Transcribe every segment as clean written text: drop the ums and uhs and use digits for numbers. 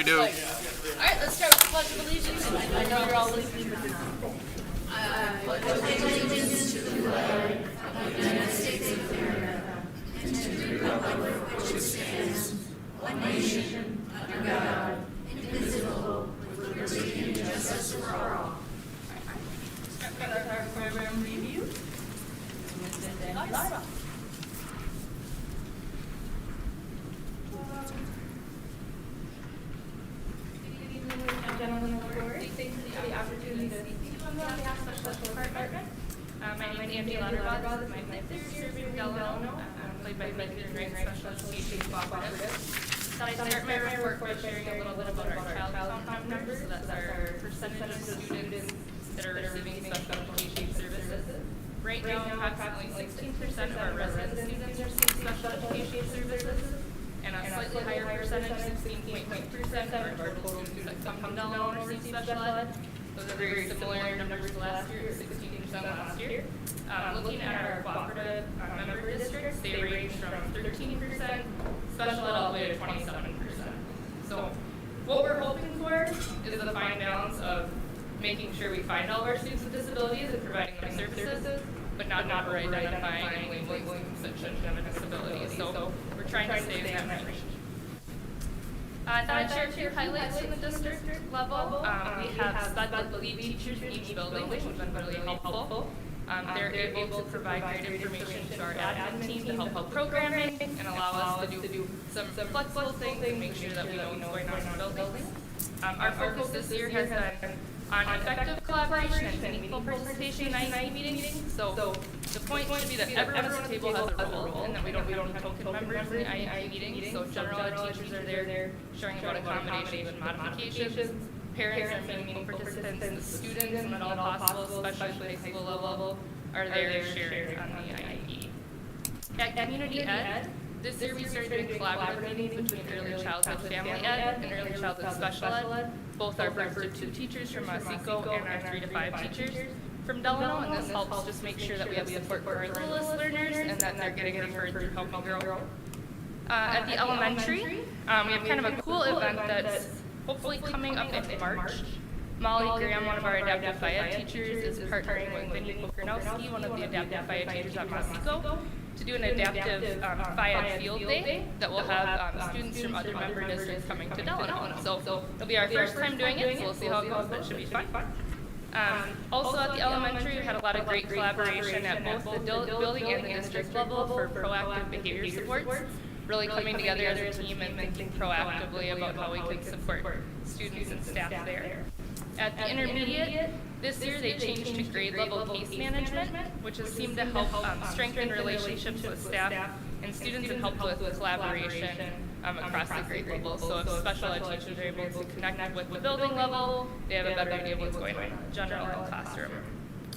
do. All right, let's start with the Pledge of Allegiance. I know you're all listening. I pledge allegiance to the flag of the United States of America and to the republic for which it stands, one nation, under God, indivisible, with liberty and justice for all. Start with our program review. Delano. Gentlemen of the board, thanks for the opportunity to speak to you on behalf of the Special Department. My name is Delano. This is my third year serving Delano. I'm played by Mid Grade Special Education Cooperative. I start my report by sharing a little bit about our child count numbers. So that's our percentage of students that are receiving special education services. Right now, approximately 16% of our resident students receive special education services. And a slightly higher percentage, 16.2% of our total students that come from Delano receive special ed. Those are very similar numbers to last year, 16% last year. Looking at our cooperative member districts, they range from 13% special ed all the way to 27%. So what we're hoping for is the fine balance of making sure we find all of our students with disabilities and providing them services, but not over identifying and labeling such a disability. So we're trying to stay in that range. I thought I'd share a few highlights from the district level. We have special lead teachers in each building, which has been really helpful. They're able to provide great information to our admin team to help out programming and allow us to do some flexible things and make sure that we know what's going on in the building. Our focus this year has been on effective collaboration and meaningful participation in IEP meetings. So the point should be that everyone at the table has a role, and that we don't have token members in the IEP meetings. So general ed teachers are there sharing about accommodations and modifications. Parents are meaningful participants, and the students, when at all possible, especially at the high school level, are there sharing on the IEP. At Community Ed, this year we started doing collaborative meetings between early childhood family ed and early childhood special ed. Both are for 2 teachers from Masico and our 3 to 5 teachers from Delano, and this helps just make sure that we have support for our littlest learners and that they're getting referred through Help Me Grow. At the elementary, we have kind of a cool event that's hopefully coming up in March. Molly Graham, one of our adaptive FIED teachers, is partnering with Vinny Pokernowski, one of the adaptive FIED teachers at Masico, to do an adaptive FIED field day that will have students from other member districts coming to Delano. So it'll be our first time doing it, so we'll see how it goes, but it should be fun. Also at the elementary, we had a lot of great collaboration at both the building and the district level for proactive behavior supports, really coming together as a team and thinking proactively about how we can support students and staff there. At the intermediate, this year they changed to grade level case management, which has seemed to help strengthen relationships with staff and students and help with collaboration across the grade level. So if special ed teachers are able to connect with the building level, they have a better idea of what's going on in the general ed classroom.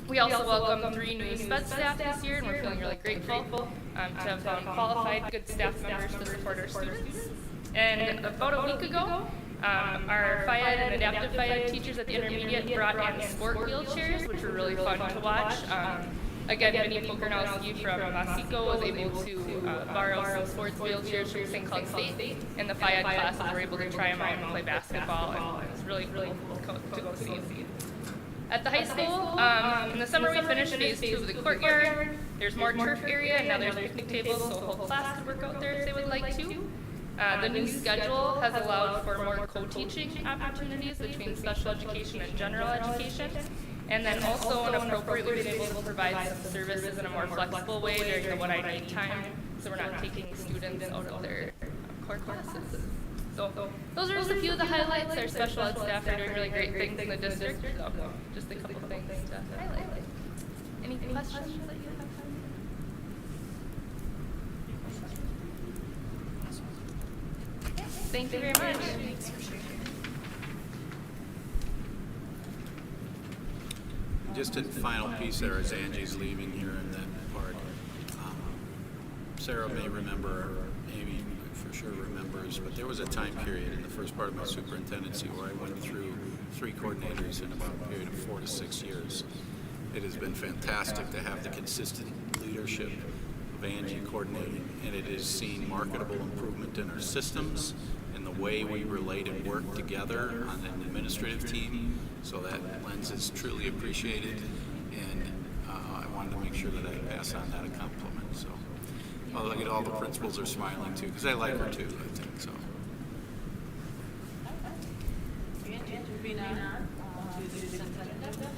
We also welcomed 3 new SPED staff this year, and we're feeling really grateful to have found qualified, good staff members to support our students. And about a week ago, our FIED and adaptive FIED teachers at the intermediate brought in sport wheelchairs, which were really fun to watch. Again, Vinny Pokernowski from Masico was able to borrow some sports wheelchairs from St. Cloud State, and the FIED classes were able to try them out and play basketball, and it was really cool to go see. At the high school, in the summer we finished phase 2 of the courtyard. There's more turf area, and now there's picnic tables, so the whole class could work out there if they would like to. The new schedule has allowed for more co-teaching opportunities between special education and general education. And then also, when appropriate, we've been able to provide some services in a more flexible way during the What I Need time, so we're not taking students out of their core classes. So those are just a few of the highlights. Our special ed staff are doing really great things in the district, so just a couple things to highlight. Any questions that you have? Thank you very much. Just a final piece there as Angie's leaving here in that part. Sarah may remember, or Amy for sure remembers, but there was a time period in the first part of my superintendency where I went through 3 coordinators in about a period of 4 to 6 years. It has been fantastic to have the consistent leadership of Angie coordinating, and it has seen marketable improvement in our systems and the way we relate and work together on an administrative team. So that lens is truly appreciated, and I wanted to make sure that I pass on that a compliment. So look at all the principals are smiling too, because I like her too, I think so. Moving on to the consent agenda.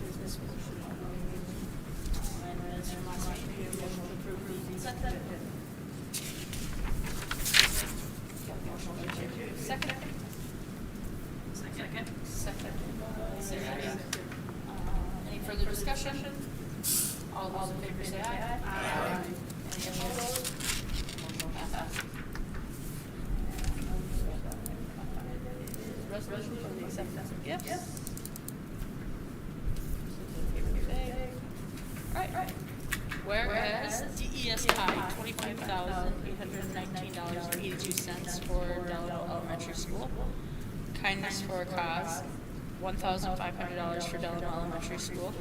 Business Second. Any further discussion? All those in favor say aye. Aye. Any opposed? Motion passes. Resolution for the acceptance of gifts. Right. Whereas DES tied $25,819.82 for Delano Elementary School. Kindness for a Cause, $1,500 for Delano Elementary School.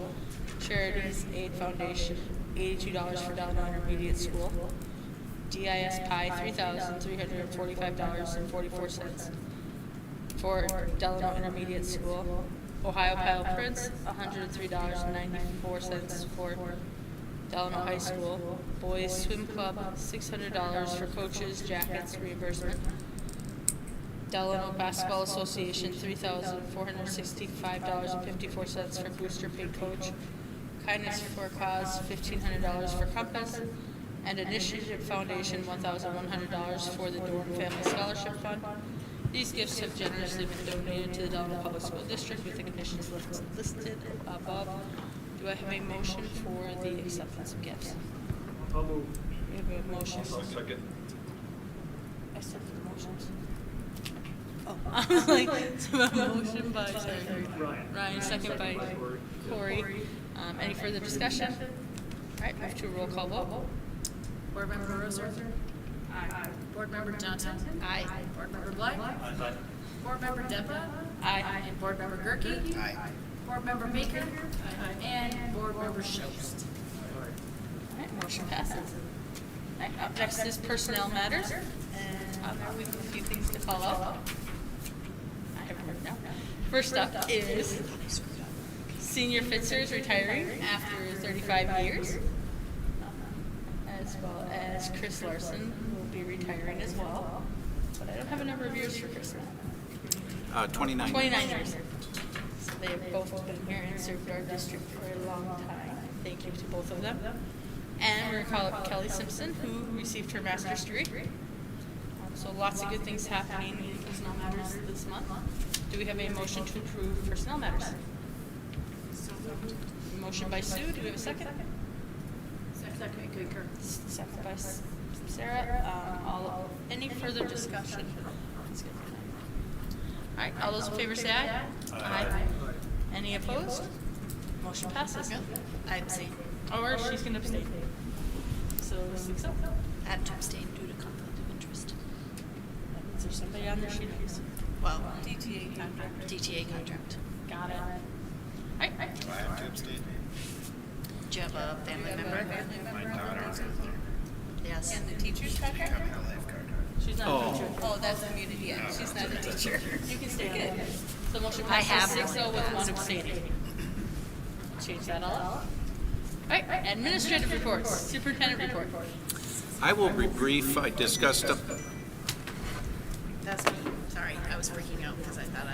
Charities Aid Foundation, $82 for Delano Intermediate School. DIS Pi, $3,345.44 for Delano Intermediate School. Ohio Pile Prince, $103.94 for Delano High School. Boys Swim Club, $600 for coaches, jackets, reimbursement. Delano Basketball Association, $3,465.54 for booster paid coach. Kindness for a Cause, $1,500 for compass. And Initiative Foundation, $1,100 for the Dorn Family Scholarship Fund. These gifts have generously been donated to the Delano Public School District with the conditions listed above. Do I have a motion for the acceptance of gifts? I'll move. We have a motion. Second. I said the motions. Oh, I was like, so a motion by Ryan, second by Corey. Any further discussion? All right, move to a roll call vote. Board Member Roser? Aye. Board Member Johnson? Aye. Board Member Blythe? Aye. Board Member Deppa? Aye. And Board Member Gerke? Aye. Board Member Baker? Aye. And Board Member Schost? All right, motion passes. All right, up next is personnel matters, and we have a few things to follow up. I have them written down. First up is Senior Fitzers retiring after 35 years, as well as Chris Larson will be retiring as well. But I don't have a number of years for Chris now. 29. 29 years. So they have both been here and served our district for a long time. Thank you to both of them. And we're going to call up Kelly Simpson, who received her master's degree. So lots of good things happening in personnel matters this month. Do we have a motion to approve personnel matters? Motion by Sue. Do we have a second? Second by Sarah. Any further discussion? All right. All those in favor say aye. Aye. Any opposed? Motion passes. I abstain. Or she's going to abstain. So 6-0. I have to abstain due to conflict of interest. Is there somebody on there she'd use? Well, DTA contract. DTA contract. Got it. All right. I have to abstain. Do you have a family member? My daughter's Yes. And the teacher's contract? becoming a lifeguard. She's not a teacher. Oh, that's community, yeah, she's not a teacher. You can stay on it. So motion I passes have 6-0 with one abstaining. Change that all up. All right. Administrative reports. Superintendent report. I will be brief. I discussed That's me, sorry, I was freaking out because I thought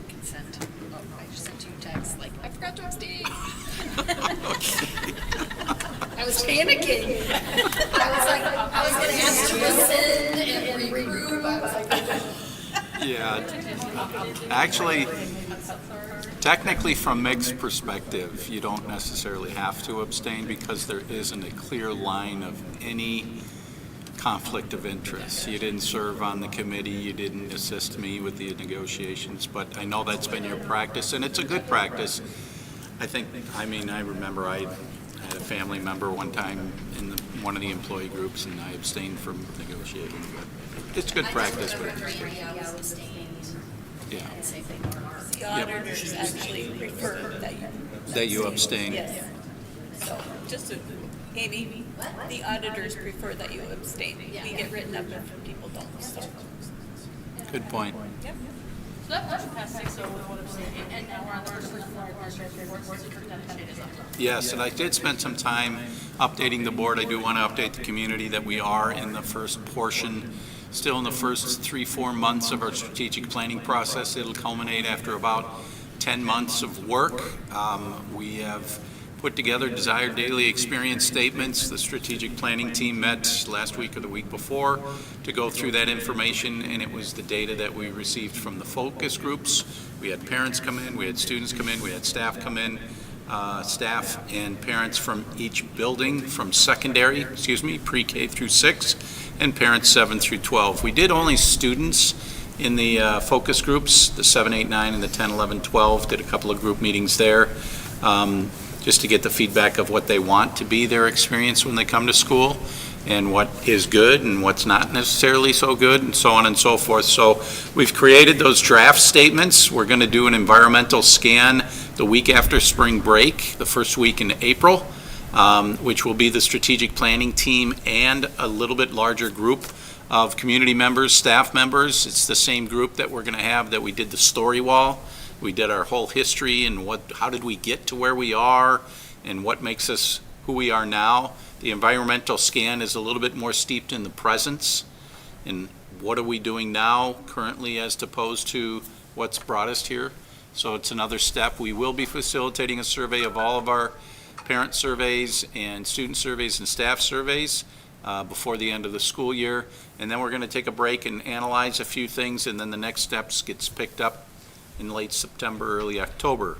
consent. Oh, I just sent you a text like, I forgot to abstain. I was panicking. I was gonna ask to rescind and regroup. I was like, Yeah, actually, technically from Mick's perspective, you don't necessarily have to abstain because there isn't a clear line of any conflict of interest. You didn't serve on the committee, you didn't assist me with the negotiations, but I know that's been your practice, and it's a good practice. I remember I had a family member one time in one of the employee groups, and I abstained from negotiating, but it's good practice. But yeah. the auditors actually prefer that you. That you abstain. Yes. So, Just to, Amy, the auditors prefer that you abstain. We get written up if people don't, so. Good point. Yep. So that motion passed 6-0 with one abstention, and now we're on the first floor of administrative reports. Superintendent is up. Yes, and I did spend some time updating the board. I do want to update the community that we are in the first portion, still in the first 3-4 months of our strategic planning process. It'll culminate after about 10 months of work. We have put together desired daily experience statements. The strategic planning team met last week or the week before to go through that information, and it was the data that we received from the focus groups. We had parents come in, we had students come in, we had staff come in, staff and parents from each building, from pre-K through 6, and parents 7 through 12. We did only students in the focus groups, the 7, 8, 9, and the 10, 11, 12, did a couple of group meetings there. Just to get the feedback of what they want to be their experience when they come to school, and what is good and what's not necessarily so good, and so on and so forth. So we've created those draft statements. We're going to do an environmental scan the week after spring break, the first week in April, which will be the strategic planning team and a little bit larger group of community members, staff members. It's the same group that we're going to have that we did the story wall. We did our whole history and how did we get to where we are and what makes us who we are now. The environmental scan is a little bit more steeped in the presence and what are we doing now currently as opposed to what's brought us here. So it's another step. We will be facilitating a survey of all of our parent surveys and student surveys and staff surveys before the end of the school year. And then we're going to take a break and analyze a few things, and then the next steps gets picked up in late September, early October.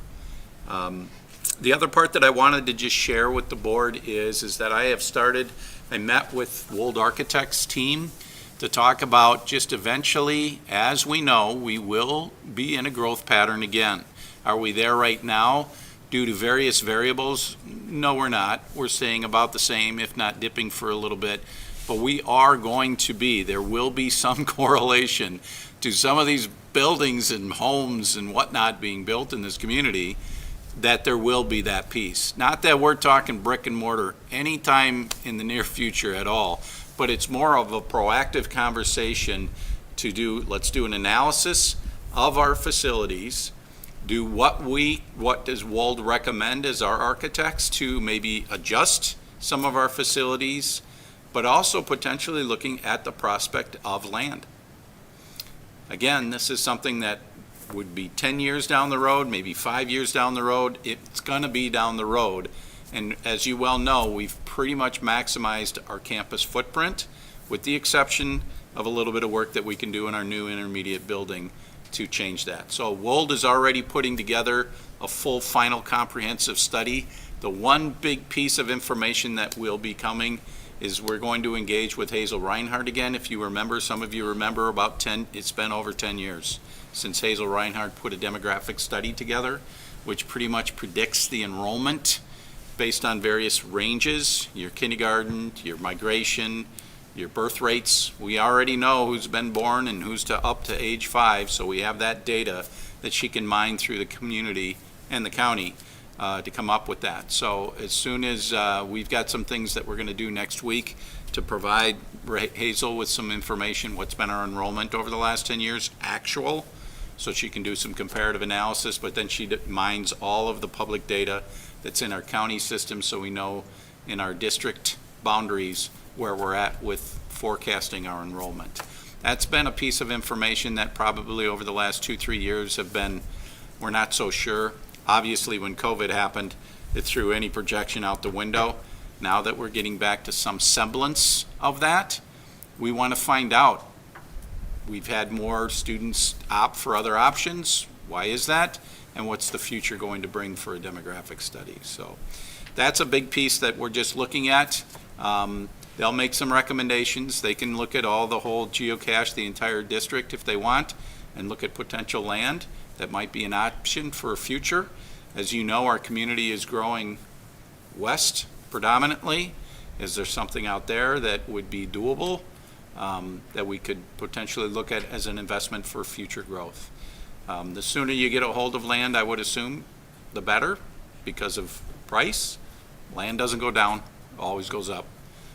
The other part that I wanted to just share with the board is that I met with Wold Architects team to talk about just eventually, as we know, we will be in a growth pattern again. Are we there right now due to various variables? No, we're not. We're staying about the same, if not dipping for a little bit. But we are going to be, there will be some correlation to some of these buildings and homes and whatnot being built in this community, that there will be that piece. Not that we're talking brick and mortar anytime in the near future at all, but it's more of a proactive conversation to let's do an analysis of our facilities, do what does Wold recommend as our architects to maybe adjust some of our facilities, but also potentially looking at the prospect of land. Again, this is something that would be 10 years down the road, maybe 5 years down the road. It's going to be down the road. And as you well know, we've pretty much maximized our campus footprint, with the exception of a little bit of work that we can do in our new intermediate building to change that. So Wold is already putting together a full final comprehensive study. The one big piece of information that will be coming is we're going to engage with Hazel Reinhardt again. If you remember, some of you remember it's been over 10 years since Hazel Reinhardt put a demographic study together, which pretty much predicts the enrollment based on various ranges, your kindergarten, your migration, your birth rates. We already know who's been born and who's up to age 5, so we have that data that she can mine through the community and the county to come up with that. So as soon as we've got some things that we're going to do next week to provide Hazel with some information, what's been our enrollment over the last 10 years, actual, so she can do some comparative analysis, but then she mines all of the public data that's in our county system so we know in our district boundaries where we're at with forecasting our enrollment. That's been a piece of information that probably over the last 2-3 years we're not so sure. Obviously, when COVID happened, it threw any projection out the window. Now that we're getting back to some semblance of that, we want to find out. We've had more students opt for other options. Why is that? And what's the future going to bring for a demographic study? So that's a big piece that we're just looking at. They'll make some recommendations. They can look at the whole geocache, the entire district if they want, and look at potential land that might be an option for a future. As you know, our community is growing west predominantly. Is there something out there that would be doable that we could potentially look at as an investment for future growth? The sooner you get a hold of land, I would assume, the better because of price, Land doesn't go down, always goes up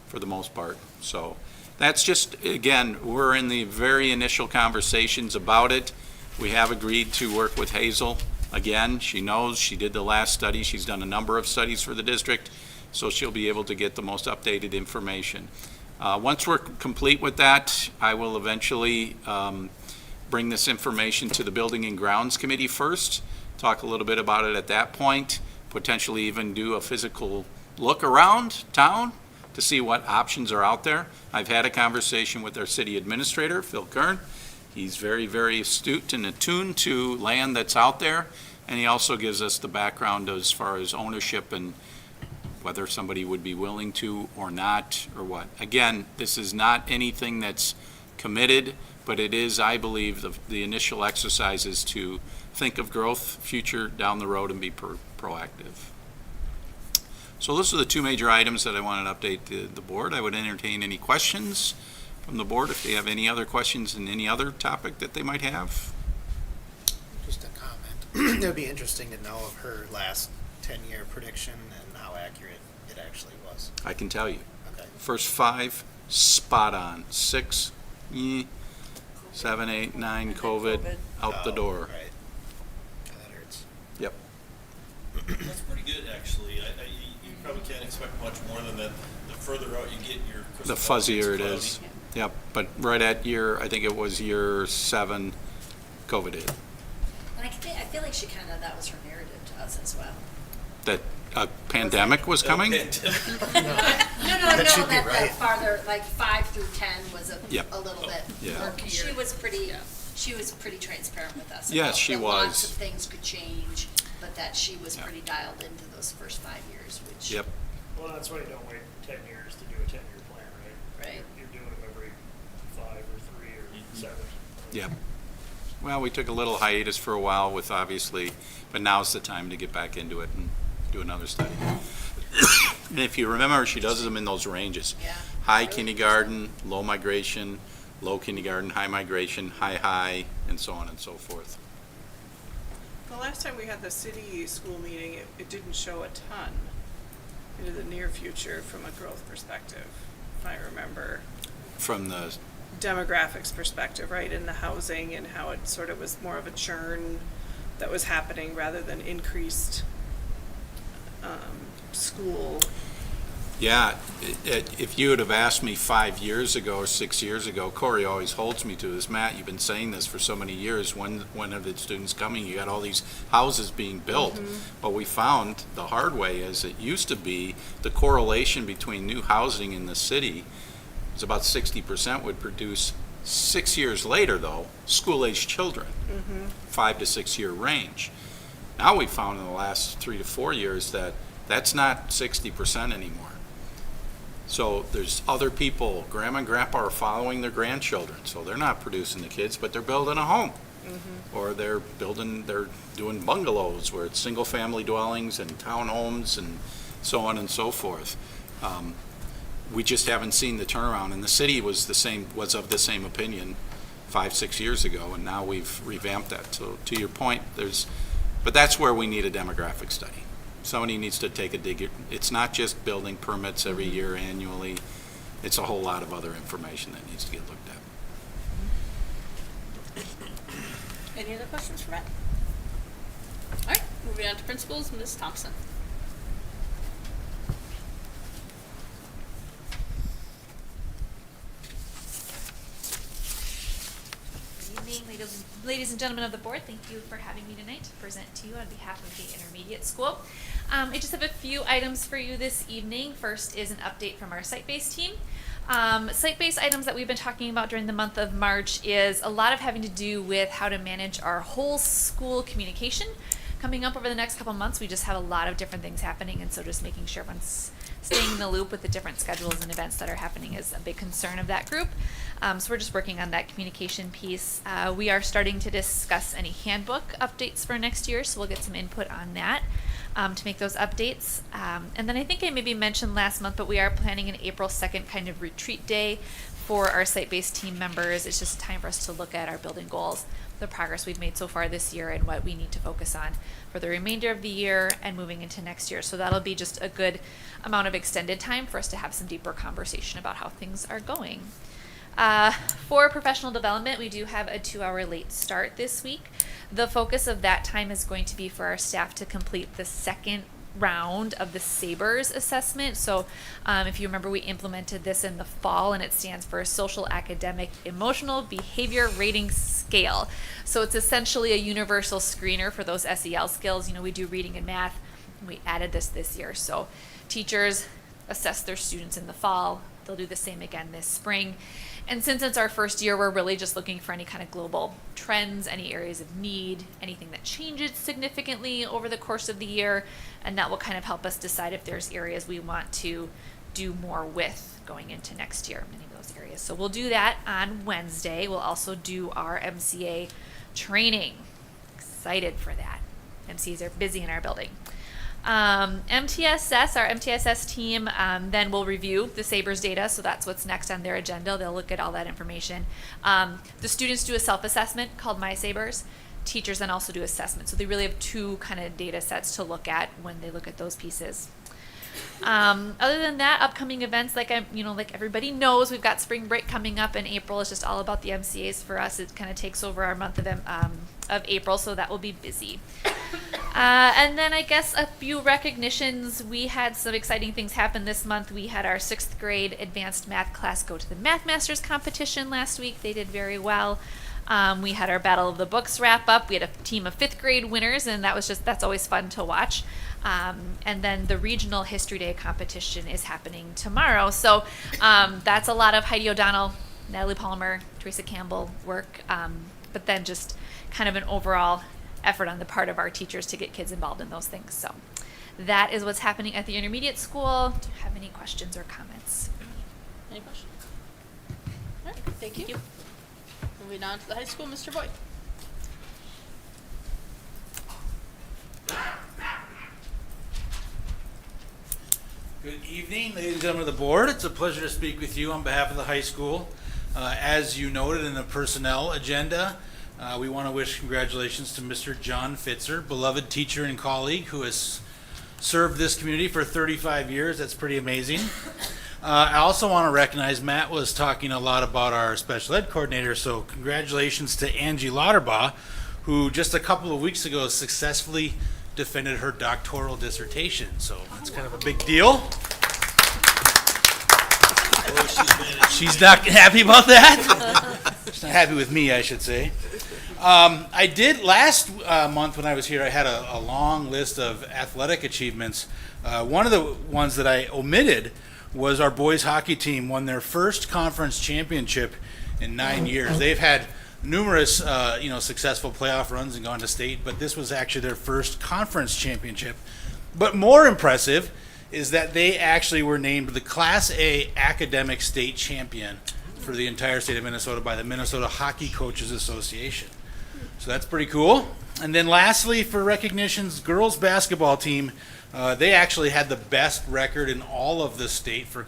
for the most part. So that's just, again, we're in the very initial conversations about it. We have agreed to work with Hazel. Again, she knows, she did the last study, she's done a number of studies for the district, so she'll be able to get the most updated information. Once we're complete with that, I will eventually bring this information to the Building and Grounds Committee first, talk a little bit about it at that point, potentially even do a physical look around town to see what options are out there. I've had a conversation with our city administrator, Phil Kern. He's very, very astute and attuned to land that's out there, and he also gives us the background as far as ownership and whether somebody would be willing to or not, or what. Again, this is not anything that's committed, but it is, I believe, the initial exercises to think of growth, future down the road, and be proactive. So those are the two major items that I wanted to update the board. I would entertain any questions from the board if they have any other questions in any other topic that they might have. Just a comment. It would be interesting to know of her last 10-year prediction and how accurate it actually was. I can tell you. Okay. First 5, spot on. 6, 7, 8, 9, COVID, out the door. Right. Yeah, that hurts. Yep. That's pretty good, actually. You probably can't expect much more than that. The further out you get, your The crystal ball fuzzier it gets is. cloudy. Yep, but right at I think it was year 7, COVID hit. And I feel like that was her narrative to us as well. That a pandemic was coming? No, That should be that right. farther, like 5 through 10 was Yep. a little bit Yeah. murkier. She was pretty transparent with us. Yes, about she that was. Lots of things could change, but that she was Yeah. pretty dialed into those first 5 years, which. Yep. Well, that's why you don't wait 10 years to do a 10-year plan, right? Right. You're doing them every 5 or 3 or 7. Yep. Well, we took a little hiatus for a while with obviously, but now's the time to get back into it and do another study. And if you remember, she does them in those ranges. Yeah. High kindergarten, low migration, low kindergarten, high migration, high, and so on and so forth. The last time we had the city school meeting, it didn't show a ton into the near future from a growth perspective, if I remember. From the, Demographics perspective, right, in the housing and how it sort of was more of a churn that was happening rather than increased school. yeah, if you would have asked me 5 years ago or 6 years ago, Corey always holds me to this, Matt, you've been saying this for so many years, when are the students coming? You got all these houses being built. What we found the hard way is it used to be the correlation between new housing in the city was about 60% would produce 6 years later, though, school-aged children, 5 to 6 year range. Now we found in the last 3 to 4 years that that's not 60% anymore. So there's other people, grandma and grandpa are following their grandchildren, so they're not producing the kids, but they're building a home. Or they're doing bungalows where it's single-family dwellings and townhomes and so on and so forth. We just haven't seen the turnaround, and the city was of the same opinion 5, 6 years ago, and now we've revamped that. So to your point, but that's where we need a demographic study. Somebody needs to take a dig. It's not just building permits every year annually. It's a whole lot of other information that needs to get looked at. Any other questions for Matt? All right, moving on to principals, Ms. Thompson. Good evening, ladies and gentlemen of the board. Thank you for having me tonight to present to you on behalf of the intermediate school. I just have a few items for you this evening. First is an update from our site-based team. Site-based items that we've been talking about during the month of March is a lot of having to do with how to manage our whole school communication. Coming up over the next couple months, we just have a lot of different things happening, and so just making sure everyone's staying in the loop with the different schedules and events that are happening is a big concern of that group. So we're just working on that communication piece. We are starting to discuss any handbook updates for next year, so we'll get some input on that to make those updates. And then I think I maybe mentioned last month, but we are planning an April 2nd kind of retreat day for our site-based team members. It's just time for us to look at our building goals, the progress we've made so far this year, and what we need to focus on for the remainder of the year and moving into next year. So that'll be just a good amount of extended time for us to have some deeper conversation about how things are going. For professional development, we do have a 2-hour late start this week. The focus of that time is going to be for our staff to complete the second round of the SABRS assessment. So if you remember, we implemented this in the fall, and it stands for Social Academic Emotional Behavior Rating Scale. So it's essentially a universal screener for those SEL skills. You know, we do reading and math, and we added this year. So teachers assess their students in the fall. They'll do the same again this spring. And since it's our first year, we're really just looking for any kind of global trends, any areas of need, anything that changes significantly over the course of the year, and that will kind of help us decide if there's areas we want to do more with going into next year, any of those areas. So we'll do that on Wednesday. We'll also do our MCA training. Excited for that. MCs are busy in our building. MTSS, our MTSS team, then will review the SABRS data, so that's what's next on their agenda. They'll look at all that information. The students do a self-assessment called My SABRS. Teachers then also do assessment, so they really have two kind of data sets to look at when they look at those pieces. Other than that, upcoming events, like everybody knows, we've got spring break coming up in April. It's just all about the MCAs for us. It kind of takes over our month of April, so that will be busy. And then I guess a few recognitions. We had some exciting things happen this month. We had our 6th grade advanced math class go to the Math Masters competition last week. They did very well. We had our Battle of the Books wrap up. We had a team of 5th grade winners, and that's always fun to watch. And then the Regional History Day competition is happening tomorrow. So that's a lot of Heidi O'Donnell, Natalie Palmer, Teresa Campbell work, but then just kind of an overall effort on the part of our teachers to get kids involved in those things. So that is what's happening at the intermediate school. Do you have any questions or comments? Any questions? All right, thank you. Moving on to the high school, Mr. Boyd. Good evening, ladies and gentlemen of the board. It's a pleasure to speak with you on behalf of the high school. As you noted in the personnel agenda, we want to wish congratulations to Mr. John Fitzer, beloved teacher and colleague who has served this community for 35 years. That's pretty amazing. I also want to recognize Matt was talking a lot about our special ed coordinator, so congratulations to Angie Lauterbach, who just a couple of weeks ago successfully defended her doctoral dissertation. So that's kind of a big deal. She's not happy about that. She's not happy with me, I should say. I did last month when I was here, I had a long list of athletic achievements. One of the ones that I omitted was our boys hockey team won their first conference championship in 9 years. They've had numerous successful playoff runs and gone to state, but this was actually their first conference championship. But more impressive is that they actually were named the Class A academic state champion for the entire state of Minnesota by the Minnesota Hockey Coaches Association. So that's pretty cool. And then lastly, for recognitions, girls basketball team, they actually had the best record in all of the state for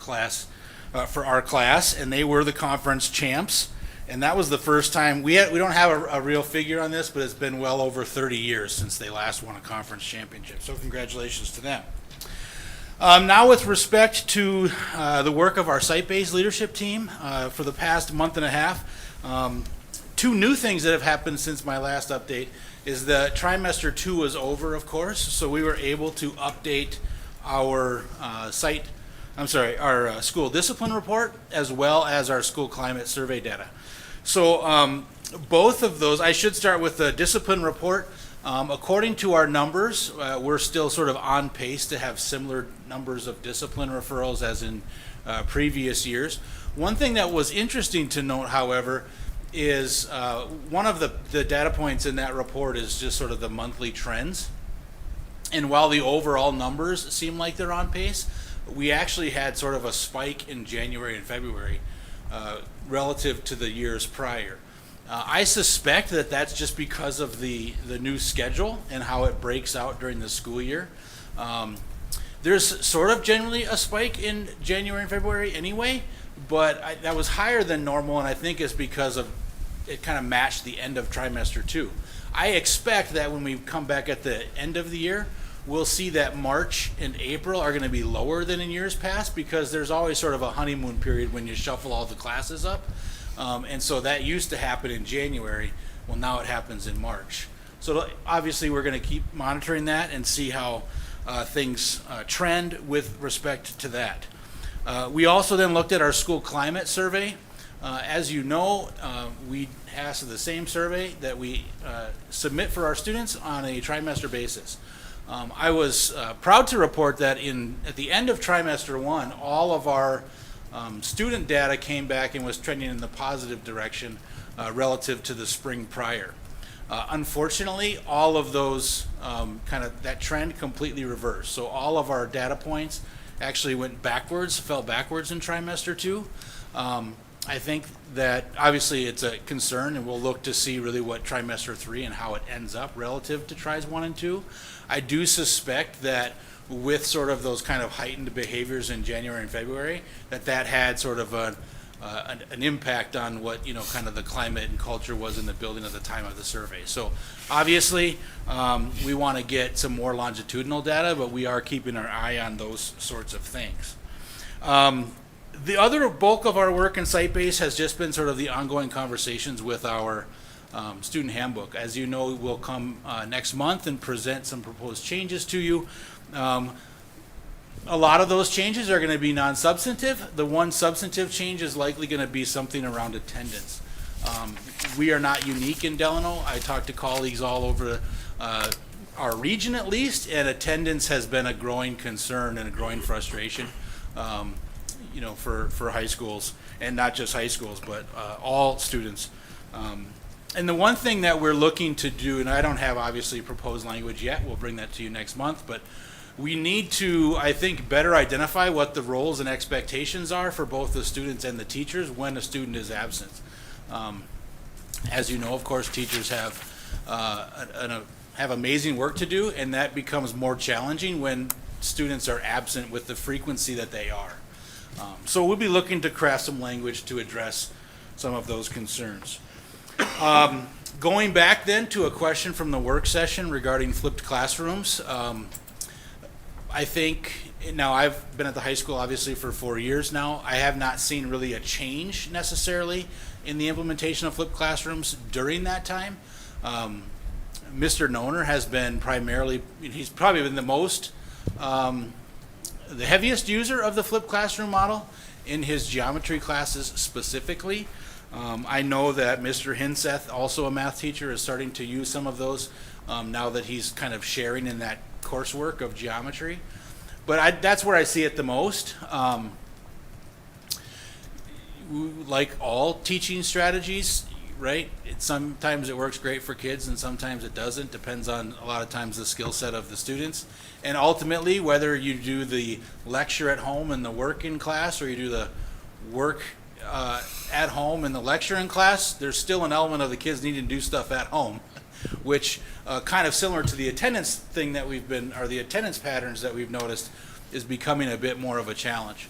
our class, and they were the conference champs. And that was the first time, we don't have a real figure on this, but it's been well over 30 years since they last won a conference championship. So congratulations to them. Now with respect to the work of our site-based leadership team for the past month and a half, two new things that have happened since my last update is the trimester 2 was over, of course, so we were able to update our our school discipline report as well as our school climate survey data. So both of those, I should start with the discipline report. According to our numbers, we're still sort of on pace to have similar numbers of discipline referrals as in previous years. One thing that was interesting to note, however, is one of the data points in that report is just sort of the monthly trends. And while the overall numbers seem like they're on pace, we actually had sort of a spike in January and February relative to the years prior. I suspect that that's just because of the new schedule and how it breaks out during the school year. There's sort of generally a spike in January and February anyway, but that was higher than normal, and I think it's because of it kind of matched the end of trimester 2. I expect that when we come back at the end of the year, we'll see that March and April are going to be lower than in years past, because there's always sort of a honeymoon period when you shuffle all the classes up. And so that used to happen in January. Well, now it happens in March. So obviously we're going to keep monitoring that and see how things trend with respect to that. We also then looked at our school climate survey. As you know, we asked the same survey that we submit for our students on a trimester basis. I was proud to report that at the end of trimester 1, all of our student data came back and was trending in the positive direction relative to the spring prior. Unfortunately, all of those that trend completely reversed. So all of our data points actually fell backwards in trimester 2. I think that obviously it's a concern, and we'll look to see really what trimester 3 and how it ends up relative to tries 1 and 2. I do suspect that with sort of those kind of heightened behaviors in January and February, that had sort of an impact on what, kind of the climate and culture was in the building at the time of the survey. So obviously we want to get some more longitudinal data, but we are keeping our eye on those sorts of things. The other bulk of our work in site-based has just been sort of the ongoing conversations with our student handbook. As you know, we'll come next month and present some proposed changes to you. A lot of those changes are going to be non-substantive. The one substantive change is likely going to be something around attendance. We are not unique in Delano. I talked to colleagues all over our region at least, and attendance has been a growing concern and a growing frustration. For high schools, and not just high schools, but all students. And the one thing that we're looking to do, and I don't have obviously proposed language yet, we'll bring that to you next month, but we need to, I think, better identify what the roles and expectations are for both the students and the teachers when a student is absent. As you know, of course, teachers have amazing work to do, and that becomes more challenging when students are absent with the frequency that they are. So we'll be looking to craft some language to address some of those concerns. Going back then to a question from the work session regarding flipped classrooms, I think, now I've been at the high school obviously for 4 years now. I have not seen really a change necessarily in the implementation of flipped classrooms during that time. Mr. Noner has been he's probably been the heaviest user of the flipped classroom model in his geometry classes specifically. I know that Mr. Hinseth, also a math teacher, is starting to use some of those now that he's kind of sharing in that coursework of geometry. But that's where I see it the most. Like all teaching strategies, right? Sometimes it works great for kids and sometimes it doesn't. Depends on a lot of times the skill set of the students. And ultimately, whether you do the lecture at home and the work in class, or you do the work at home and the lecture in class, there's still an element of the kids needing to do stuff at home, which kind of similar to the attendance thing that the attendance patterns that we've noticed is becoming a bit more of a challenge.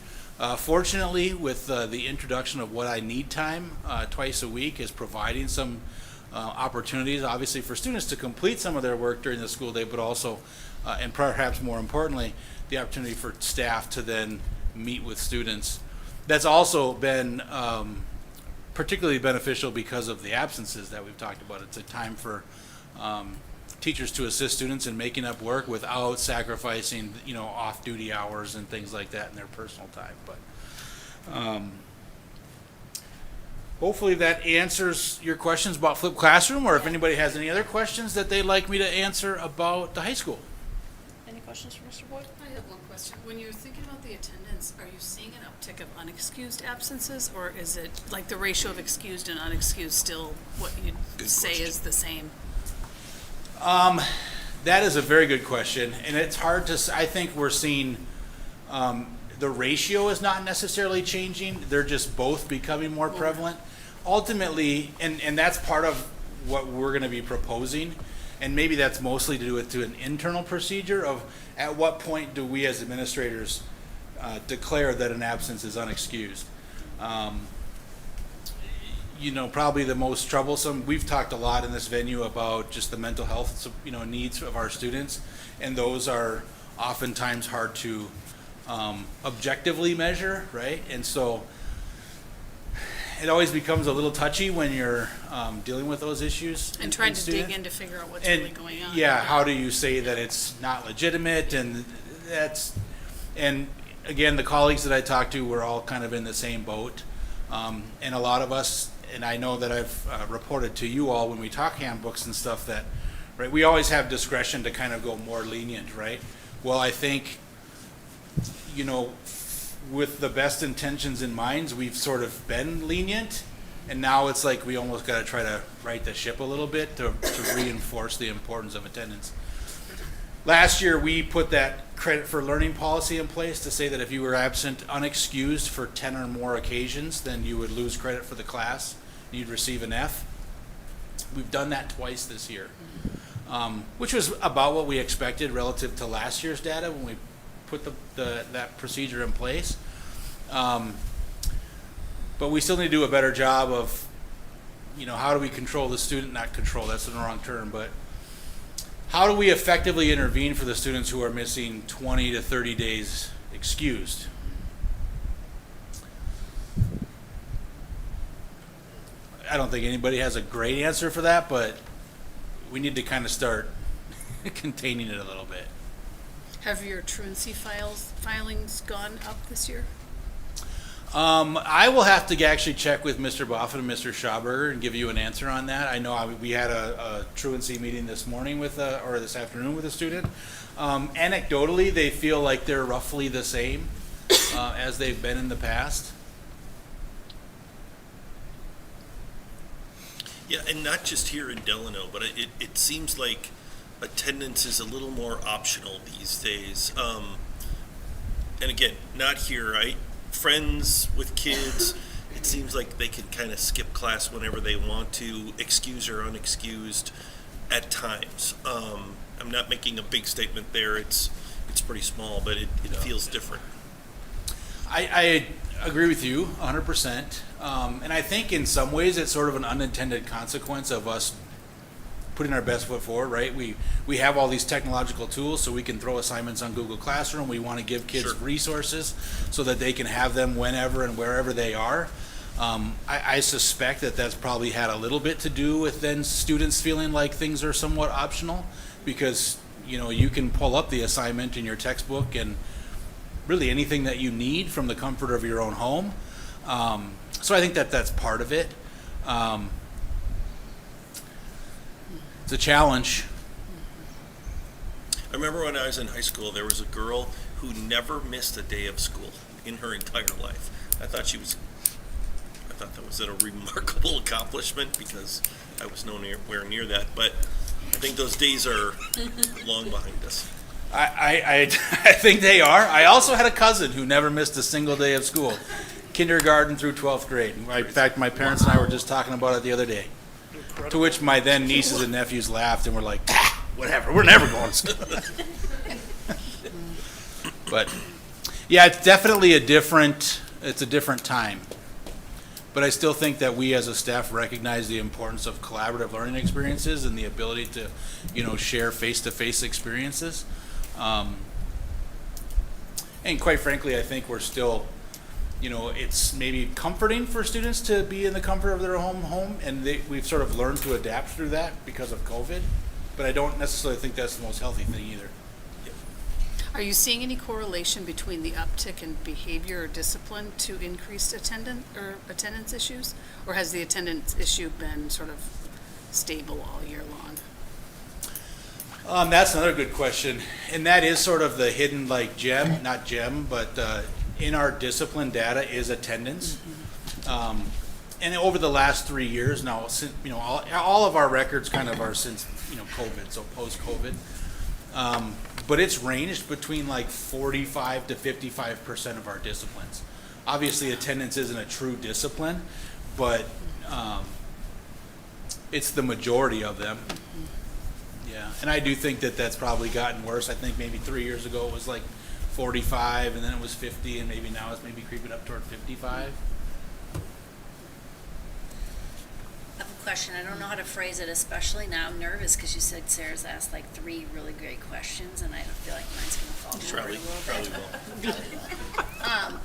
Fortunately, with the introduction of What I Need Time twice a week is providing some opportunities, obviously, for students to complete some of their work during the school day, but also, and perhaps more importantly, the opportunity for staff to then meet with students. That's also been particularly beneficial because of the absences that we've talked about. It's a time for teachers to assist students in making up work without sacrificing, off-duty hours and things like that in their personal time. But hopefully that answers your questions about flipped classroom, or if anybody has any other questions that they'd like me to answer about the high school. Any questions for Mr. Boyd? I have one question. When you're thinking about the attendance, are you seeing an uptick of unexcused absences, or is it like the ratio of excused and unexcused still what you'd say is the same? That is a very good question, and it's hard to. I think we're seeing the ratio is not necessarily changing. They're just both becoming more prevalent. Ultimately, and that's part of what we're going to be proposing, and maybe that's mostly to do with an internal procedure of at what point do we as administrators declare that an absence is unexcused. Probably the most troublesome, we've talked a lot in this venue about just the mental health, needs of our students, and those are oftentimes hard to objectively measure, right? And so it always becomes a little touchy when you're dealing with those issues. And trying to dig in to figure out what's really going on. Yeah, how do you say that it's not legitimate? And again, the colleagues that I talked to were all kind of in the same boat. And a lot of us, and I know that I've reported to you all when we talk handbooks and stuff that, right, we always have discretion to kind of go more lenient, right? Well, I think, with the best intentions in mind, we've sort of been lenient, and now it's like we almost got to try to right the ship a little bit to reinforce the importance of attendance. Last year, we put that credit for learning policy in place to say that if you were absent unexcused for 10 or more occasions, then you would lose credit for the class. You'd receive an F. We've done that twice this year, which was about what we expected relative to last year's data when we put that procedure in place. But we still need to do a better job of, how do we control the student? Not control, that's the wrong term, but how do we effectively intervene for the students who are missing 20 to 30 days excused? I don't think anybody has a great answer for that, but we need to kind of start containing it a little bit. Have your truancy filings gone up this year? I will have to actually check with Mr. Boffin and Mr. Schauberger and give you an answer on that. I know we had a truancy meeting this morning or this afternoon with a student. Anecdotally, they feel like they're roughly the same as they've been in the past. Yeah, and not just here in Delano, but it seems like attendance is a little more optional these days. And again, not here, right? Friends with kids, it seems like they can kind of skip class whenever they want to, excused or unexcused at times. I'm not making a big statement there. It's pretty small, but it feels different. I agree with you 100%. And I think in some ways it's sort of an unintended consequence of us putting our best foot forward, right? We have all these technological tools so we can throw assignments on Google Classroom. We want to give kids Sure. resources so that they can have them whenever and wherever they are. I suspect that that's probably had a little bit to do with then students feeling like things are somewhat optional because, you can pull up the assignment in your textbook and really anything that you need from the comfort of your own home. So I think that's part of it. It's a challenge. I remember when I was in high school, there was a girl who never missed a day of school in her entire life. I thought that was a remarkable accomplishment because I was nowhere near that. But I think those days are long behind us. I think they are. I also had a cousin who never missed a single day of school, kindergarten through 12th grade. In fact, my parents and I were just talking about it the other day. To which my then nieces and nephews laughed and were like, whatever, we're never going to school. But yeah, it's definitely a different time. But I still think that we as a staff recognize the importance of collaborative learning experiences and the ability to, share face-to-face experiences. And quite frankly, I think we're still, it's maybe comforting for students to be in the comfort of their home, and we've sort of learned to adapt through that because of COVID. But I don't necessarily think that's the most healthy thing either. Are you seeing any correlation between the uptick in behavior or discipline to increased attendance issues? Or has the attendance issue been sort of stable all year long? That's another good question. And that is sort of the hidden gem, not gem, but in our discipline data is attendance. And over the last 3 years now, since, all of our records kind of are since, COVID, so post-COVID. But it's ranged between 45 to 55% of our disciplines. Obviously, attendance isn't a true discipline, but it's the majority of them. Yeah, and I do think that that's probably gotten worse. I think maybe 3 years ago it was 45, and then it was 50, and maybe now it's maybe creeping up toward 55. question. I don't know how to phrase it, especially now. I'm nervous because you said Sarah's asked like 3 really great questions, and I feel like mine's going to fall short Probably, a little bit. probably will.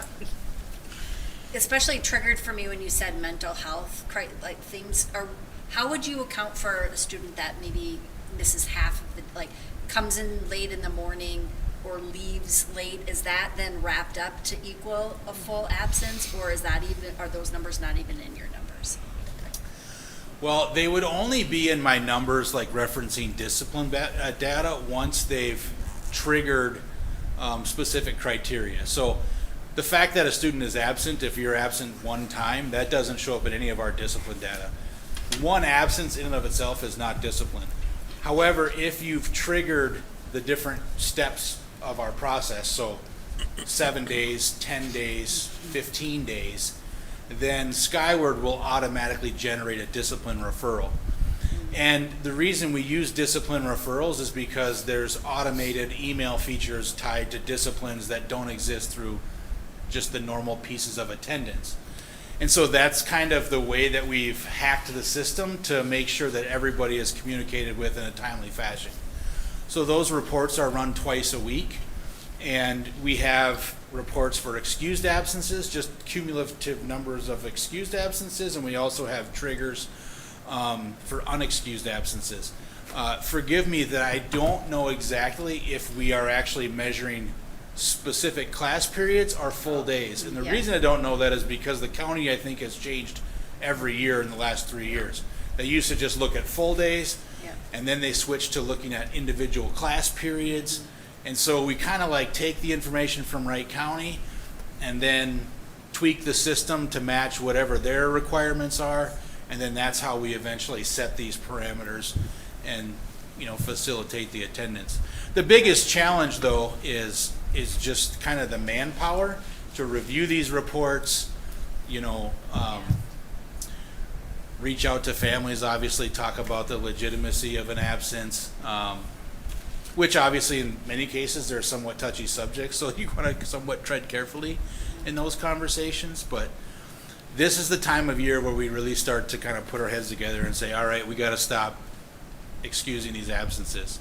Especially triggered for me when you said mental health, like things are, how would you account for a student that maybe misses half of the, like comes in late in the morning or leaves late? Is that then wrapped up to equal a full absence, or is that even, are those numbers not even in your numbers? Well, they would only be in my numbers, like referencing discipline data, once they've triggered specific criteria. So the fact that a student is absent, if you're absent one time, that doesn't show up in any of our discipline data. One absence in and of itself is not discipline. However, if you've triggered the different steps of our process, so 7 days, 10 days, 15 days, then Skyward will automatically generate a discipline referral. And the reason we use discipline referrals is because there's automated email features tied to disciplines that don't exist through just the normal pieces of attendance. And so that's kind of the way that we've hacked the system to make sure that everybody is communicated with in a timely fashion. So those reports are run twice a week, and we have reports for excused absences, just cumulative numbers of excused absences, and we also have triggers for unexcused absences. Forgive me that I don't know exactly if we are actually measuring specific class periods or full days. And the reason I don't know that is because the county, I think, has changed every year in the last 3 years. They used to just look at full days, and then they switched to looking at individual class periods. And so we kind of like take the information from Wright County and then tweak the system to match whatever their requirements are. And then that's how we eventually set these parameters and, facilitate the attendance. The biggest challenge, though, is just kind of the manpower to review these reports, reach out to families, obviously talk about the legitimacy of an absence, which obviously in many cases they're somewhat touchy subjects, so you want to somewhat tread carefully in those conversations. But this is the time of year where we really start to kind of put our heads together and say, all right, we got to stop excusing these absences.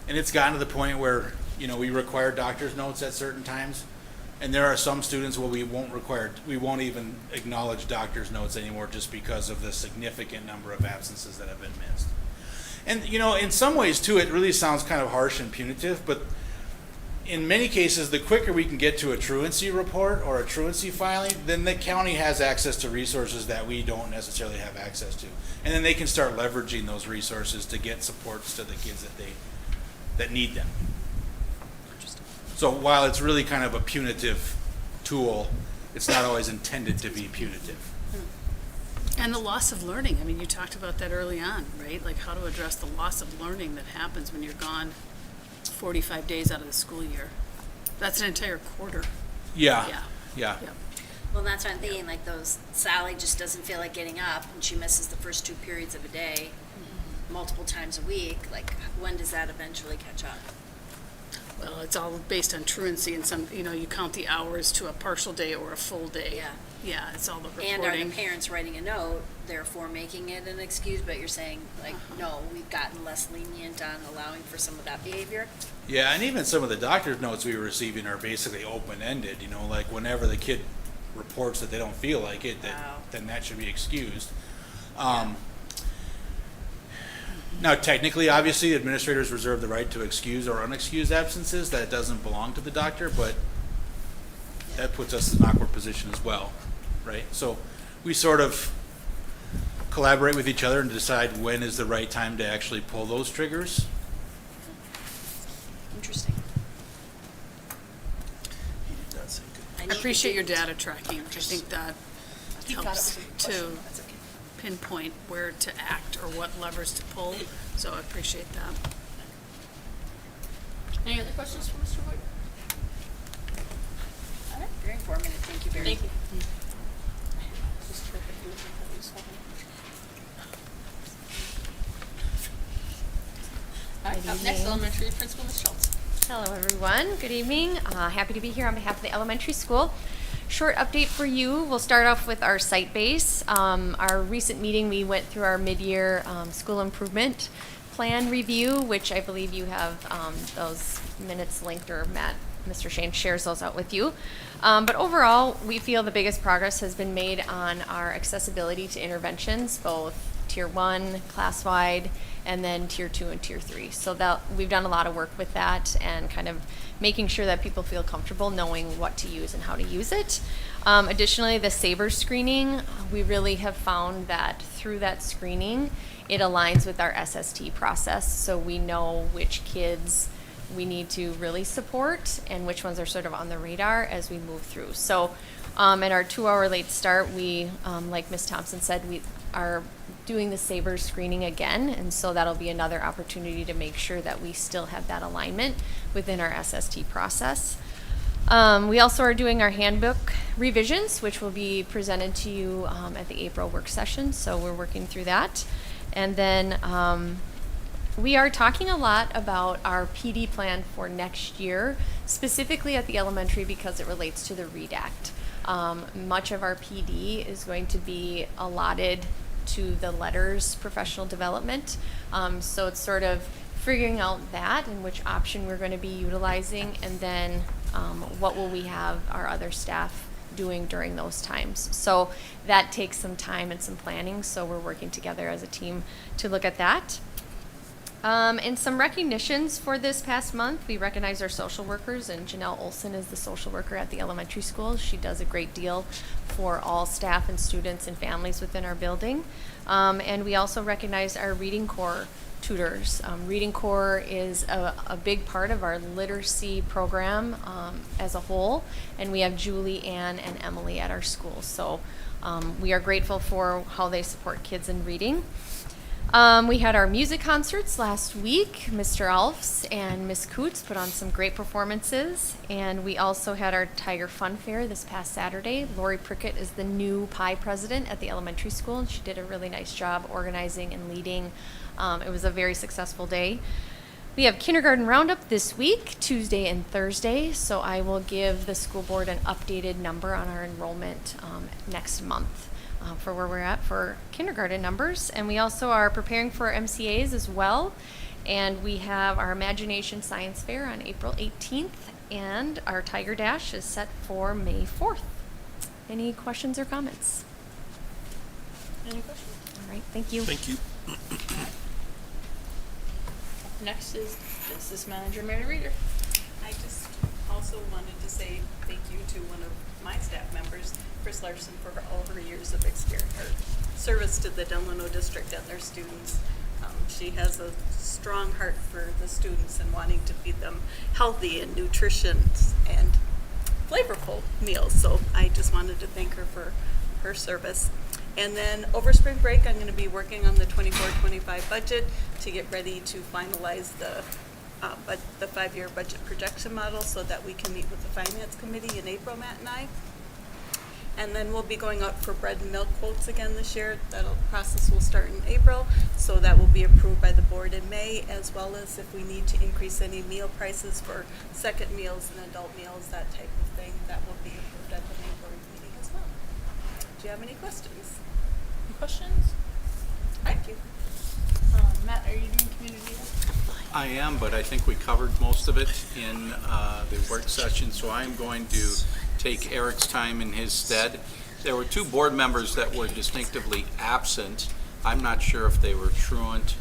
And it's gotten to the point where, we require doctor's notes at certain times, and there are some students where we won't even acknowledge doctor's notes anymore just because of the significant number of absences that have been missed. And, in some ways, too, it really sounds kind of harsh and punitive, but in many cases, the quicker we can get to a truancy report or a truancy filing, then the county has access to resources that we don't necessarily have access to. And then they can start leveraging those resources to get supports to the kids that need them. So while it's really kind of a punitive tool, it's not always intended to be punitive. And the loss of learning, you talked about that early on, right? Like how to address the loss of learning that happens when you're gone 45 days out of the school year. That's an entire quarter. Yeah. Well, that's what I'm thinking, like Sally just doesn't feel like getting up, and she misses the first 2 periods of a day multiple times a week. Like, when does that eventually catch up? Well, it's all based on truancy, and some, you count the hours to a partial day or a full day. Yeah, it's all the reporting. And are the parents writing a note, therefore making it an excuse, but you're saying, like, no, we've gotten less lenient on allowing for some of that behavior? Yeah, and even some of the doctor's notes we were receiving are basically open-ended, like whenever the kid reports that they don't feel like it, then that should be excused. Now, technically, obviously, administrators reserve the right to excuse or unexcused absences. That doesn't belong to the doctor, but that puts us in an awkward position as well, right? So we sort of collaborate with each other and decide when is the right time to actually pull those triggers. Interesting. I appreciate your data tracking. I think that helps to pinpoint where to act or what levers to pull. So I appreciate that. Any other questions for Mr. Wood? All right, very informative. Thank you very much. All right, up next, elementary principal, Ms. Schultz. Hello, everyone. Good evening. Happy to be here on behalf of the elementary school. short update for you. We'll start off with our site base. Our recent meeting, we went through our mid-year school improvement plan review, which I believe you have those minutes linked, or Mr. Shane shares those out with you. But overall, we feel the biggest progress has been made on our accessibility to interventions, both Tier 1, class-wide, and then Tier 2 and Tier 3. So that we've done a lot of work with that and kind of making sure that people feel comfortable knowing what to use and how to use it. Additionally, the SABRE screening, we really have found that through that screening, it aligns with our SST process, so we know which kids we need to really support and which ones are sort of on the radar as we move through. So at our 2-hour late start, we, like Ms. Thompson said, we are doing the SABRE screening again, and so that'll be another opportunity to make sure that we still have that alignment within our SST process. We also are doing our handbook revisions, which will be presented to you at the April work session, so we're working through that. And then we are talking a lot about our PD plan for next year, specifically at the elementary because it relates to the READ Act. Much of our PD is going to be allotted to the letters professional development. So it's sort of figuring out that and which option we're going to be utilizing, and then what will we have our other staff doing during those times. So that takes some time and some planning, so we're working together as a team to look at that. And some recognitions for this past month. We recognize our social workers, and Janelle Olson is the social worker at the elementary school. She does a great deal for all staff and students and families within our building. And we also recognize our Reading Corps tutors. Reading Corps is a big part of our literacy program as a whole, and we have Julie, Ann, and Emily at our school. So we are grateful for how they support kids in reading. We had our music concerts last week. Mr. Alfs and Miss Coots put on some great performances, and we also had our Tiger Fun Fair this past Saturday. Lori Prickett is the new PI president at the elementary school, and she did a really nice job organizing and leading. It was a very successful day. We have kindergarten roundup this week, Tuesday and Thursday, so I will give the school board an updated number on our enrollment next month. For where we're at for kindergarten numbers. And we also are preparing for MCAs as well. And we have our Imagination Science Fair on April 18th, and our Tiger Dash is set for May 4th. Any questions or comments? Any questions? All right, thank you. Thank you. Next is Business Manager Mary Reader. I just also wanted to say thank you to one of my staff members, Chris Larson, for all her years of experience, or service to the Delano district and their students. She has a strong heart for the students and wanting to feed them healthy and nutritious and flavorful meals. So I just wanted to thank her for her service. And then over spring break, I'm going to be working on the 24-25 budget to get ready to finalize the 5-year budget projection model so that we can meet with the finance committee in April, Matt and I. And then we'll be going out for bread and milk quotes again this year. That process will start in April, so that will be approved by the board in May, as well as if we need to increase any meal prices for second meals and adult meals, that type of thing, that will be approved at the May board meeting as well. Do you have any questions? Any questions? Thank you. Matt, are you doing community health? I am, but I think we covered most of it in the work session, so I'm going to take Eric's time in his stead. There were 2 board members that were distinctively absent. I'm not sure if they were truant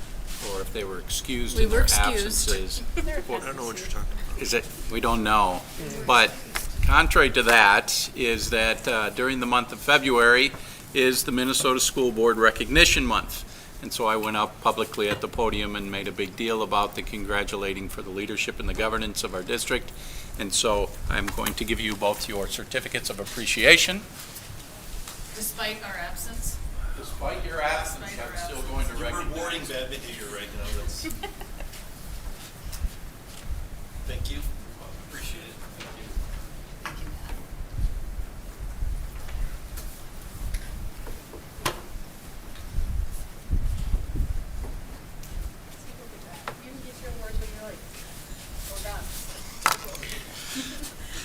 or if they were excused in their absences. I don't know what you're talking about. Is it? We don't know. But contrary to that is that during the month of February is the Minnesota School Board Recognition Month. And so I went up publicly at the podium and made a big deal about the congratulating for the leadership and the governance of our district. And so I'm going to give you both your certificates of appreciation. Despite our absence. Despite your absence, I'm still going to You're recognize. rewarding bad behavior right now. That's. Thank you. Appreciate it. Thank you. You can get your awards when you're like, we're done.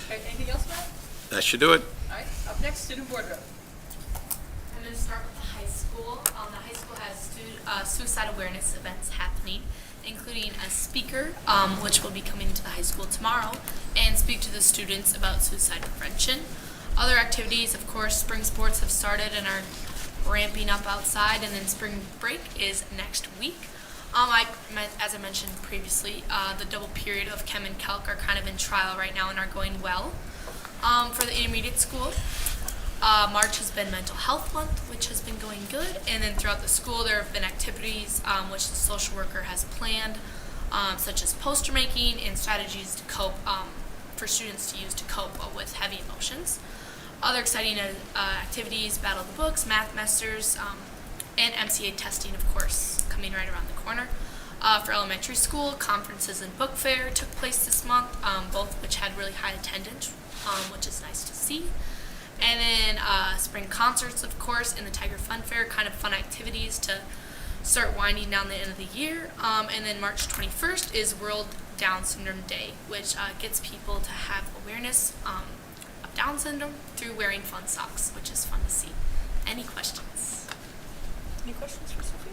All right, anything else, Matt? That should do it. All right. Up next, student board rep. I'm going to start with the high school. The high school has suicide awareness events happening, including a speaker, which will be coming to the high school tomorrow, and speak to the students about suicide prevention. Other activities, of course, spring sports have started and are ramping up outside, and then spring break is next week. As I mentioned previously, the double period of Chem and Calc are kind of in trial right now and are going well. For the intermediate school, March has been Mental Health Month, which has been going good, and then throughout the school there have been activities which the social worker has planned, such as poster making and strategies to cope for students to use to cope with heavy emotions. Other exciting activities, Battle of the Books, Math Masters, and MCA testing, of course, coming right around the corner. For elementary school, conferences and book fair took place this month, both which had really high attendance, which is nice to see. And then spring concerts, of course, and the Tiger Fun Fair, kind of fun activities to start winding down the end of the year. And then March 21st is World Down Syndrome Day, which gets people to have awareness of Down syndrome through wearing fun socks, which is fun to see. Any questions? Any questions for Sophia?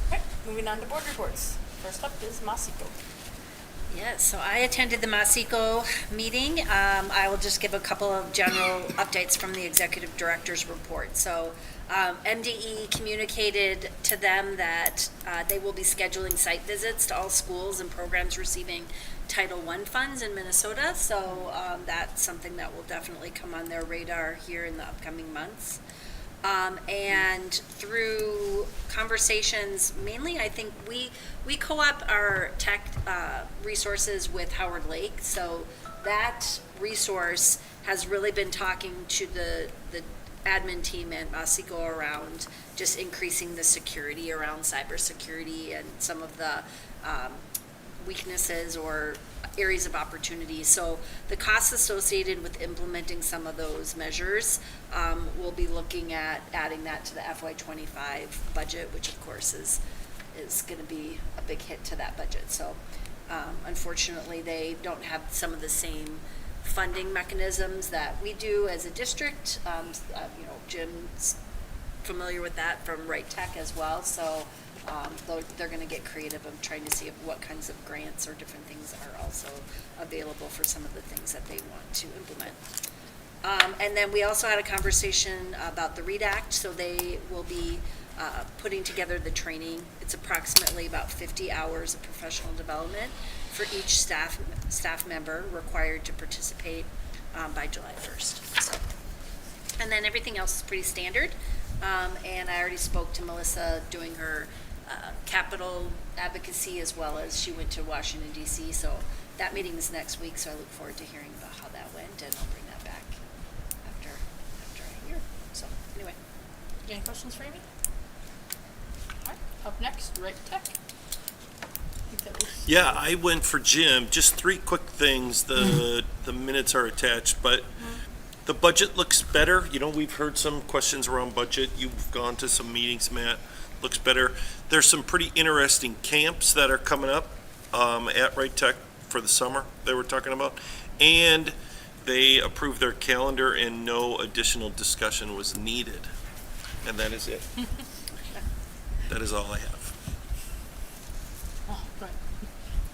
Okay, moving on to board reports. First up is Masiko. Yes, so I attended the Masico meeting. I will just give a couple of general updates from the executive director's report. So MDE communicated to them that they will be scheduling site visits to all schools and programs receiving Title I funds in Minnesota. So that's something that will definitely come on their radar here in the upcoming months. And through conversations, mainly I think we co-op our tech resources with Howard Lake. So that resource has really been talking to the admin team at Masico around just increasing the security around cybersecurity and some of the weaknesses or areas of opportunity. So the costs associated with implementing some of those measures, we'll be looking at adding that to the FY25 budget, which of course is going to be a big hit to that budget. So unfortunately, they don't have some of the same funding mechanisms that we do as a district. Jim's familiar with that from Right Tech as well. So they're going to get creative of trying to see what kinds of grants or different things are also available for some of the things that they want to implement. And then we also had a conversation about the READ Act. So they will be putting together the training. It's approximately about 50 hours of professional development for each staff member required to participate by July 1st. So, and then everything else is pretty standard. And I already spoke to Melissa doing her capital advocacy, as well as she went to Washington, D.C. So that meeting is next week, so I look forward to hearing about how that went, and I'll bring that back after I hear. So anyway. Any questions for Amy? All right, up next, Right Tech. Yeah, I went for Jim. Just 3 quick things. The minutes are attached, but the budget looks better. You know, we've heard some questions around budget. You've gone to some meetings, Matt. Looks better. There's some pretty interesting camps that are coming up at Right Tech for the summer they were talking about. And they approved their calendar and no additional discussion was needed. And that is it. That is all I have. Oh, right.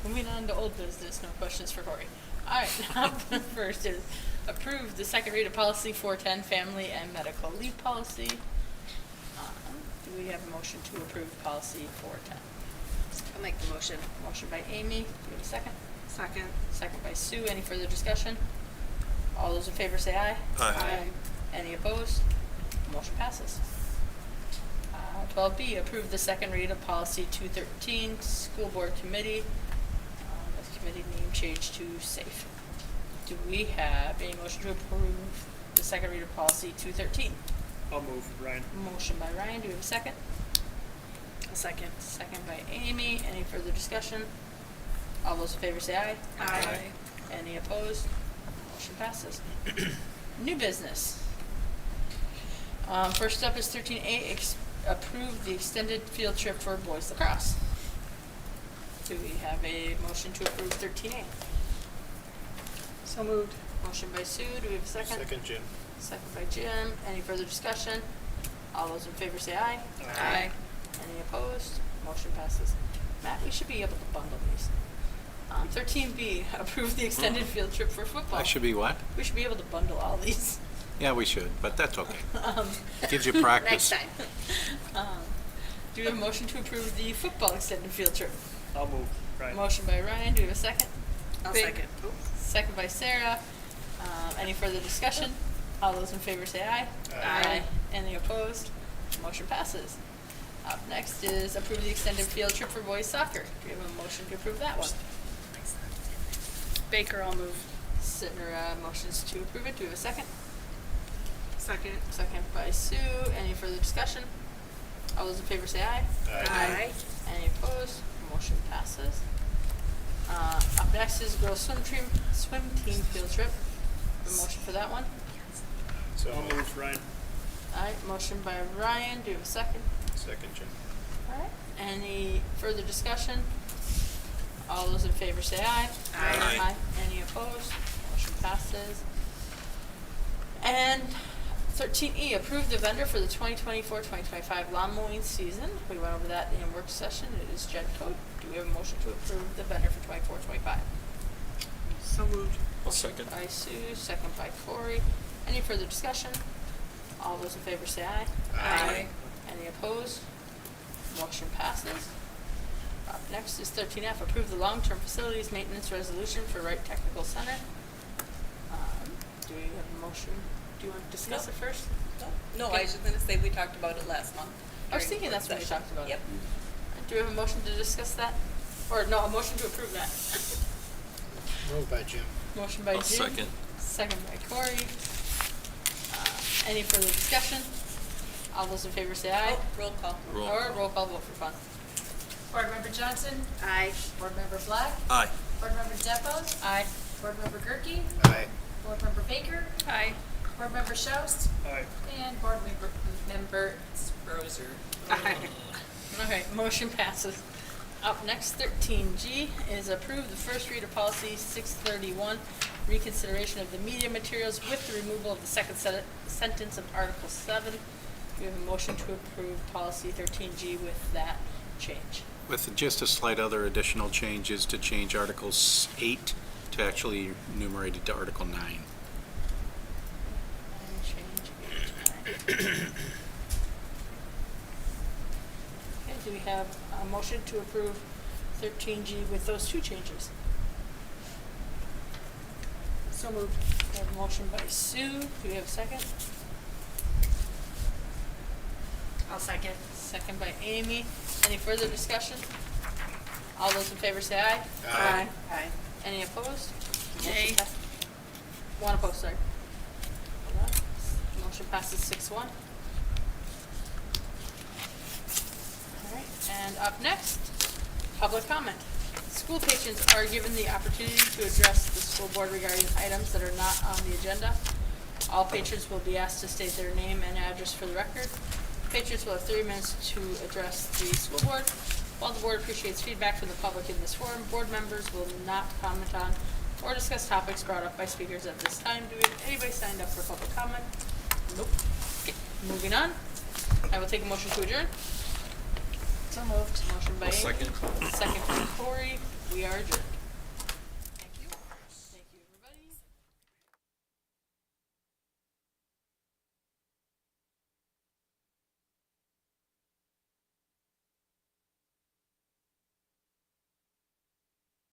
Moving on to old business, no questions for Corey. All right, now the first is approve the second read of policy 410, family and medical leave policy. Do we have a motion to approve policy 410? I'll make the motion. Motion by Amy. Do we have a second? Second. Second by Sue. Any further discussion? All those in favor say aye. Aye. Any opposed? Motion passes. 12B, approve the second read of policy 213, school board committee. This committee name change to SAFE. Do we have a motion to approve the second read of policy 213? I'll move, Ryan. Motion by Ryan. Do we have a second? A second. Second by Amy. Any further discussion? All those in favor say aye. Aye. Any opposed? Motion passes. New business. First up is 13A, approve the extended field trip for boys lacrosse. Do we have a motion to approve 13A? So moved. Motion by Sue. Do we have a second? Second, Jim. Second by Jim. Any further discussion? All those in favor say aye. Aye. Any opposed? Motion passes. Matt, we should be able to bundle these. 13B, approve the extended field trip for football. I should be what? We should be able to bundle all these. Yeah, we should, but that's okay. Um, Gives you practice. Next time. Do we have a motion to approve the football extended field trip? I'll move. Right. Motion by Ryan. Do we have a second? I'll Big. second. Second by Sarah. Any further discussion? All those in favor say aye. Aye. Any opposed? Motion passes. Up next is approve the extended field trip for boys soccer. Do we have a motion to approve that one? Baker, I'll move. Sittner motions to approve it. Do we have a second? Second. Second by Sue. Any further discussion? All those in favor say aye. Aye. Any opposed? Motion passes. Up next is girls swim team field trip. A motion for that one. So I'll move. Ryan. Alright, motion by Ryan. Do you have a second? second, Jim. Alright. Any further discussion? All those in favor say aye. Aye. Any opposed? Motion passes. And 13E, approve the vendor for the 2024-2025 lawn mowing season. We went over that in work session. It is Gen Code. Do we have a motion to approve the vendor for 24-25? So moved. I'll second. By Sue, second by Corey. Any further discussion? All those in favor say aye. Aye. Any opposed? Motion passes. Up next is 13F, approve the long-term facilities maintenance resolution for Wright Technical Center. Do we have a motion? Do you want to discuss it first? No, I was just gonna say we talked about it last month. I was during thinking work that's when we session. talked about it. Yep. Do we have a motion to discuss that? Or no, a motion to approve that? Moved by Jim. Motion by I'll Jim. second. Second by Corey. Any further discussion? All those in favor say aye. Oh, roll call. Roll Or call. roll call vote for fun. Board Member Johnson? Aye. Board Member Black? Aye. Board Member Depos? Aye. Board Member Gerke? Aye. Board Member Baker? Aye. Board Member Schaus? Aye. And Board Member Sproser. Aye. Okay, motion passes. Up next, 13G is approve the first read of policy 631, reconsideration of the media materials with the removal of the second sentence of Article 7. We have a motion to approve policy 13G with that change. With just a slight other additional changes to change Articles 8 to actually enumerate it to Article 9. And change 8 to 9. Okay, do we have a motion to approve 13G with those two changes? So moved. We have a motion by Sue. Do we have a second? I'll second. Second by Amy. Any further discussion? All those in favor say aye. Aye. Aye. Any opposed? Nay. Motion pass- One opposed, sorry. Hold on. Motion passes 6-1. All right, and up next, public comment. School patrons are given the opportunity to address the school board regarding items that are not on the agenda. All patrons will be asked to state their name and address for the record. Patrons will have 30 minutes to address the school board. While the board appreciates feedback from the public in this forum, board members will not comment on or discuss topics brought up by speakers at this time. Do we have anybody signed up for public comment? Nope. Okay, moving on. I will take a motion to adjourn. So moved. Motion by I'll Amy. second. Second by Corey. We are adjourned.